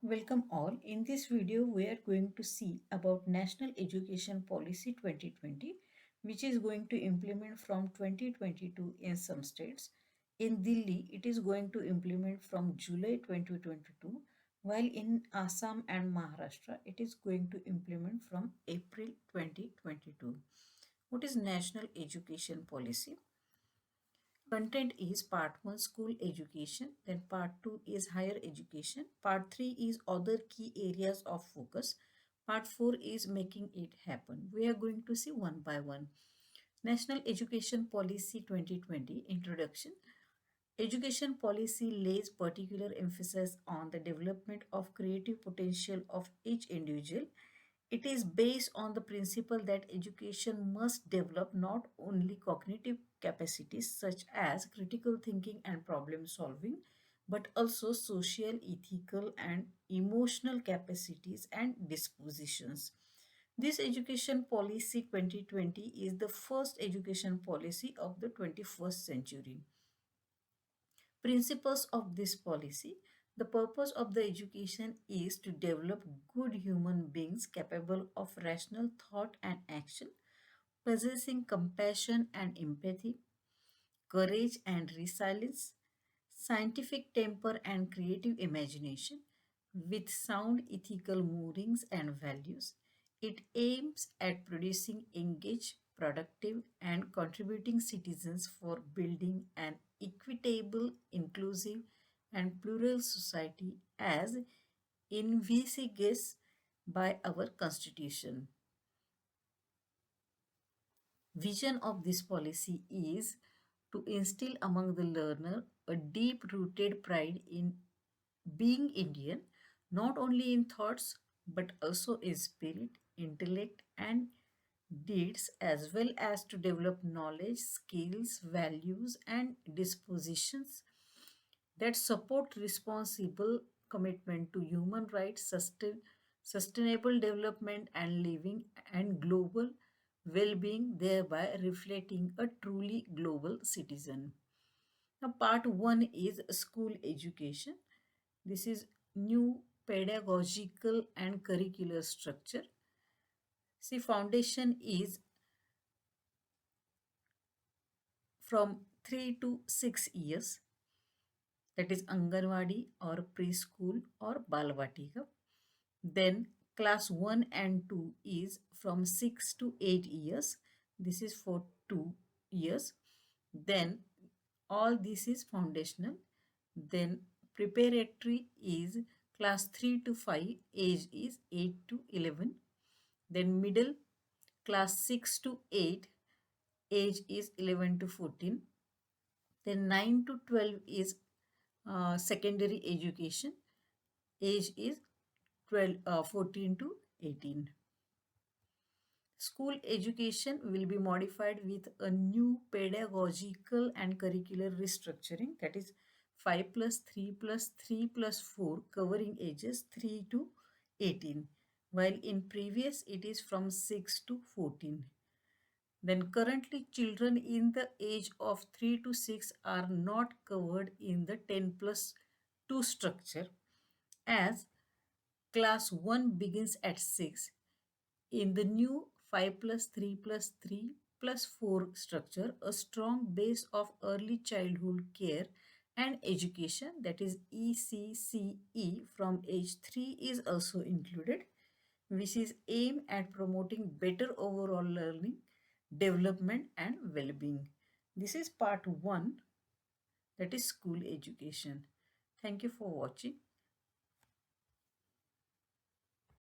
Welcome all. In this video, we are going to see about National Education Policy 2020, which is going to implement from 2022 in some states. In Delhi, it is going to implement from July 2022, while in Assam and Maharashtra, it is going to implement from April 2022. What is National Education Policy? Content is part 1 school education, then part 2 is higher education, part 3 is other key areas of focus, part 4 is making it happen. We are going to see one by one. National Education Policy 2020 Introduction. Education policy lays particular emphasis on the development of creative potential of each individual. It is based on the principle that education must develop not only cognitive capacities such as critical thinking and problem solving, but also social, ethical, and emotional capacities and dispositions. This education policy 2020 is the first education policy of the 21st century. Principles of this policy. The purpose of the education is to develop good human beings capable of rational thought and action, possessing compassion and empathy, courage and resilience, scientific temper and creative imagination, with sound ethical moorings and values. It aims at producing engaged, productive, and contributing citizens for building an equitable, inclusive, and plural society as envisaged by our Constitution. Vision of this policy is to instill among the learner a deep rooted pride in being Indian, not only in thoughts but also in spirit, intellect, and deeds, as well as to develop knowledge, skills, values, and dispositions that support responsible commitment to human rights, sustainable development, and living and global well-being, thereby reflecting a truly global citizen. Now, part one is school education. This is new pedagogical and curricular structure. See, foundation is from 3 to 6 years, that is Anganwadi or preschool or Balvatika. Then class 1 and 2 is from 6 to 8 years. This is for 2 years. Then all this is foundational. Then preparatory is class 3 to 5, age is 8 to 11. Then middle, class 6 to 8, age is 11 to 14. Then 9 to 12 is secondary education, age is 14 to 18. School education will be modified with a new pedagogical and curricular restructuring, that is 5 plus 3 plus 3 plus 4, covering ages 3 to 18, while in previous it is from 6 to 14. Then currently children in the age of 3 to 6 are not covered in the 10 plus 2 structure, as class 1 begins at 6. In the new 5 plus 3 plus 3 plus 4 structure, a strong base of early childhood care and education, that is ECCE, from age 3 is also included, which is aimed at promoting better overall learning, development, and well-being. This is part 1, that is school education. Thank you for watching.